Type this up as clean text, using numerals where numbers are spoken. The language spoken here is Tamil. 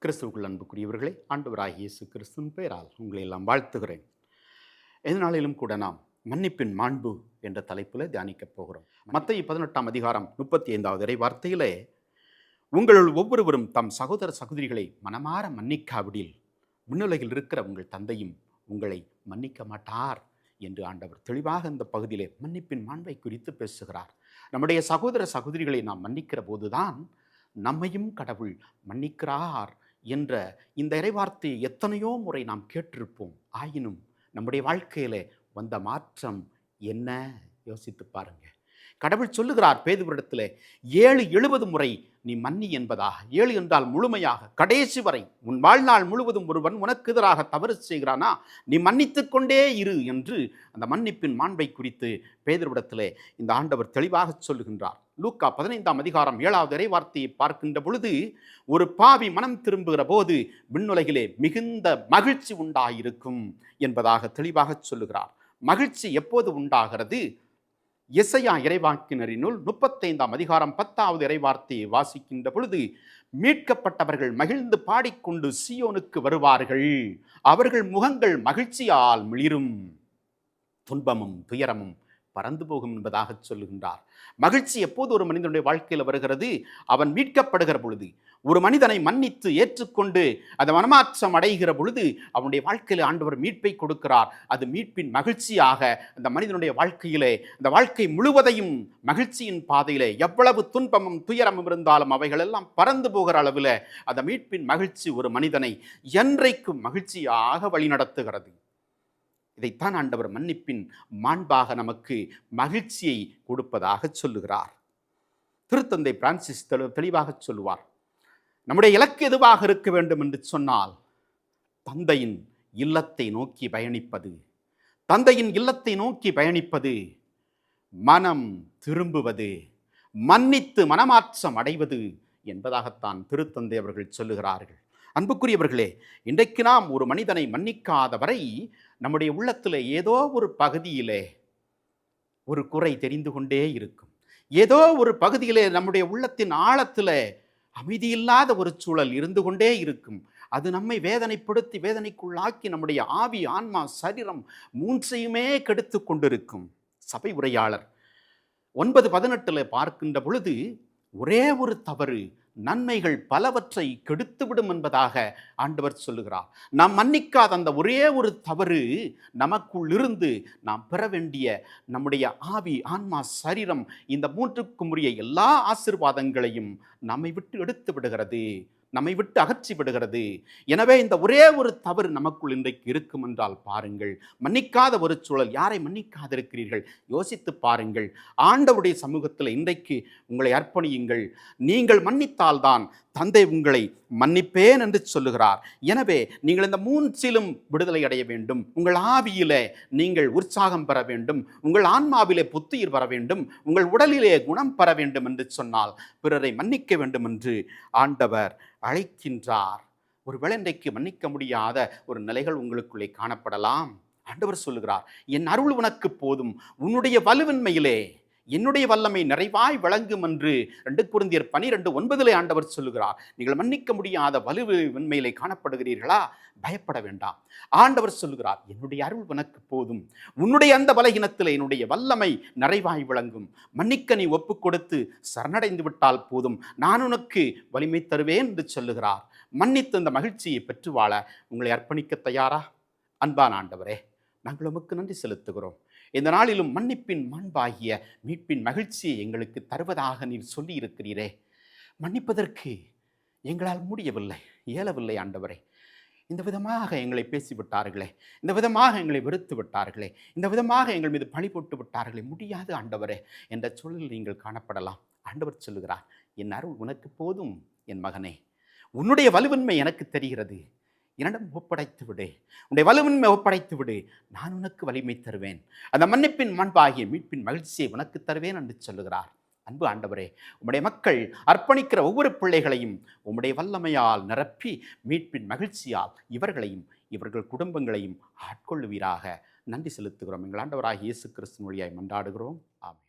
கிறிஸ்துவுக்குள் அன்புக்குரியவர்களே, ஆண்டவராகிய இயேசு கிறிஸ்துவின் பெயரால் உங்களை எல்லாம் வாழ்த்துகிறேன். எதனாலும் கூட நாம் மன்னிப்பின் மாண்பு என்ற தலைப்பில் தியானிக்கப் போகிறோம். மத்தேயு 18ஆம் அதிகாரம் 35வது இறை வார்த்தையிலே, உங்களுள் ஒவ்வொருவரும் தம் சகோதர சகோதரிகளை மனமாற மன்னிக்காவிடில் விண்ணுலகில் இருக்கிற உங்கள் தந்தையும் உங்களை மன்னிக்க மாட்டார் என்று ஆண்டவர் தெளிவாக இந்த பகுதியிலே மன்னிப்பின் மாண்பை குறித்து பேசுகிறார். நம்முடைய சகோதர சகோதரிகளை நாம் மன்னிக்கிற போதுதான் நம்மையும் கடவுள் மன்னிக்கிறார் என்ற இந்த இறைவார்த்தையை எத்தனையோ முறை நாம் கேட்டிருப்போம். ஆயினும் நம்முடைய வாழ்க்கையில வந்த மாற்றம் என்ன? யோசித்து பாருங்க. கடவுள் சொல்லுகிறார் பேதுருவிடத்தில், 7 முறை நீ மன்னி என்பதாக. 7 என்றால் முழுமையாக, கடைசி வரை. உன் வாழ்நாள் முழுவதும் ஒருவன் உனக்கு எதிராக தவறு செய்கிறானா, நீ மன்னித்து கொண்டே இரு என்று அந்த மன்னிப்பின் மாண்பை குறித்து பேதுருவிடத்தில் இந்த ஆண்டவர் தெளிவாக சொல்லுகின்றார். லூக்கா 15ஆம் அதிகாரம் 7வது இறை வார்த்தையை பார்க்கின்ற பொழுது, ஒரு பாவி மனம் திரும்புகிற போது விண்ணுலகிலே மிகுந்த மகிழ்ச்சி உண்டாயிருக்கும் என்பதாக தெளிவாக சொல்லுகிறார். மகிழ்ச்சி எப்போது உண்டாகிறது? எசையா இறைவாக்கினரினுள் 35ஆம் அதிகாரம் 10வது இறைவார்த்தையை வாசிக்கின்ற பொழுது, மீட்கப்பட்டவர்கள் மகிழ்ந்து பாடிக்கொண்டு சீயோனுக்கு வருவார்கள், அவர்கள் முகங்கள் மகிழ்ச்சியால் மிளிரும், துன்பமும் துயரமும் பறந்து போகும் என்பதாக சொல்லுகின்றார். மகிழ்ச்சி எப்போது ஒரு மனிதனுடைய வாழ்க்கையில் வருகிறது? அவன் மீட்கப்படுகிற பொழுது, ஒரு மனிதனை மன்னித்து ஏற்றுக்கொண்டு அந்த மனமாற்றம் அடைகிற பொழுது அவனுடைய வாழ்க்கையில் ஆண்டவர் மீட்பை கொடுக்கிறார். அது மீட்பின் மகிழ்ச்சியாக அந்த மனிதனுடைய வாழ்க்கையிலே, அந்த வாழ்க்கை முழுவதையும் மகிழ்ச்சியின் பாதையிலே, எவ்வளவு துன்பமும் துயரமும் இருந்தாலும் அவைகளெல்லாம் பறந்து போகிற அளவில் அந்த மீட்பின் மகிழ்ச்சி ஒரு மனிதனை என்றைக்கும் மகிழ்ச்சியாக வழிநடத்துகிறது. இதைத்தான் ஆண்டவர் மன்னிப்பின் மாண்பாக நமக்கு மகிழ்ச்சியை கொடுப்பதாக சொல்லுகிறார். திருத்தந்தை பிரான்சிஸ் தெளிவாக சொல்லுவார், நம்முடைய இலக்கு எதுவாக இருக்க வேண்டும் என்று சொன்னால், தந்தையின் இல்லத்தை நோக்கி பயணிப்பது. தந்தையின் இல்லத்தை நோக்கி பயணிப்பது, மனம் திரும்புவது, மன்னித்து மனமாற்றம் அடைவது என்பதாகத்தான் திருத்தந்தை அவர்கள் சொல்லுகிறார்கள். அன்புக்குரியவர்களே, இன்றைக்கு நாம் ஒரு மனிதனை மன்னிக்காத வரை நம்முடைய உள்ளத்தில் ஏதோ ஒரு பகுதியிலே ஒரு குறை தெரிந்து கொண்டே இருக்கும். ஏதோ ஒரு பகுதியிலே நம்முடைய உள்ளத்தின் ஆழத்தில் அமைதியில்லாத ஒரு சூழல் இருந்து கொண்டே இருக்கும். அது நம்மை வேதனைப்படுத்தி வேதனைக்குள்ளாக்கி நம்முடைய ஆவி, ஆன்மா, சரீரம் மூன்றையுமே கெடுத்து கொண்டிருக்கும். சபை உரையாளர் 9:18 பார்க்கின்ற பொழுது, ஒரே ஒரு தவறு நன்மைகள் பலவற்றை கெடுத்துவிடும் என்பதாக ஆண்டவர் சொல்லுகிறார். நாம் மன்னிக்காத அந்த ஒரே ஒரு தவறு நமக்குள் இருந்து நாம் பெற வேண்டிய நம்முடைய ஆவி, ஆன்மா, சரீரம், இந்த மூன்றுக்கும் உரிய எல்லா ஆசீர்வாதங்களையும் நம்மை விட்டு எடுத்து விடுகிறது, நம்மை விட்டு அகற்றி விடுகிறது. எனவே இந்த ஒரே ஒரு தவறு நமக்குள் இன்றைக்கு இருக்கும் என்றால் பாருங்கள், மன்னிக்காத ஒரு சூழல். யாரை மன்னிக்காதிருக்கிறீர்கள்? யோசித்து பாருங்கள். ஆண்டவருடைய சமூகத்தில் இன்றைக்கு உங்களை அர்ப்பணியுங்கள். நீங்கள் மன்னித்தால்தான் தந்தை உங்களை மன்னிப்பேன் என்று சொல்லுகிறார். எனவே நீங்கள் இந்த மூன்றிலும் விடுதலை அடைய வேண்டும். உங்கள் ஆவியிலே நீங்கள் உற்சாகம் பெற வேண்டும், உங்கள் ஆன்மாவிலே புத்துயிர் வர வேண்டும், உங்கள் உடலிலே குணம் பெற வேண்டும் என்று சொன்னால் பிறரை மன்னிக்க வேண்டும் என்று ஆண்டவர் அழைக்கின்றார். ஒருவேளை இன்றைக்கு மன்னிக்க முடியாத ஒரு நிலைகள் உங்களுக்குள்ளே காணப்படலாம். ஆண்டவர் சொல்லுகிறார், என் அருள் உனக்கு போதும், உன்னுடைய வலுவின்மையிலே என்னுடைய வல்லமை நிறைவாய் வழங்கும் என்று 2 கொரிந்தியர் 12:9 ஆண்டவர் சொல்லுகிறார். நீங்கள் மன்னிக்க முடியாத வலுவின்மையிலே காணப்படுகிறீர்களா? பயப்பட வேண்டாம். ஆண்டவர் சொல்லுகிறார், என்னுடைய அருள் உனக்கு போதும், உன்னுடைய அந்த பலகீனத்தில் என்னுடைய வல்லமை நிறைவாய் விளங்கும். மன்னிக்க நீ ஒப்பு கொடுத்து சரணடைந்து விட்டால் போதும், நான் உனக்கு வலிமை தருவேன் என்று சொல்லுகிறார். மன்னித்து அந்த மகிழ்ச்சியை பெற்று வாழ உங்களை அர்ப்பணிக்க தயாரா? அன்பான ஆண்டவரே, நாங்கள் உமக்கு நன்றி செலுத்துகிறோம். இந்த நாளிலும் மன்னிப்பின் மாண்பாகிய மீட்பின் மகிழ்ச்சியை எங்களுக்கு தருவதாக நீர் சொல்லி இருக்கிறீரே. மன்னிப்பதற்கு எங்களால் முடியவில்லை, இயலவில்லை ஆண்டவரே. இந்த விதமாக எங்களை பேசிவிட்டார்களே, இந்த விதமாக எங்களை வெறுத்து விட்டார்களே, இந்த விதமாக எங்கள் மீது பழி போட்டு விட்டார்களே, முடியாது ஆண்டவரே என்ற சூழலில் நீங்கள் காணப்படலாம். ஆண்டவர் சொல்லுகிறார், என் அருள் உனக்கு போதும் என் மகனே, உன்னுடைய வலுவின்மை எனக்கு தெரிகிறது, என்னிடம் ஒப்படைத்து விடு, உன்னுடைய வலுவின்மை ஒப்படைத்து விடு, நான் உனக்கு வலிமை தருவேன், அந்த மன்னிப்பின் மாண்பாகிய மீட்பின் மகிழ்ச்சியை உனக்கு தருவேன் என்று சொல்லுகிறார். அன்பு ஆண்டவரே, உம்முடைய மக்கள் அர்ப்பணிக்கிற ஒவ்வொரு பிள்ளைகளையும் உம்முடைய வல்லமையால் நிரப்பி மீட்பின் மகிழ்ச்சியால் இவர்களையும் இவர்கள் குடும்பங்களையும் ஆட்கொள்ளுவீராக. நன்றி செலுத்துகிறோம். எங்கள் ஆண்டவராகிய இயேசு கிறிஸ்து வழியாய் மன்றாடுகிறோம். ஆமென்.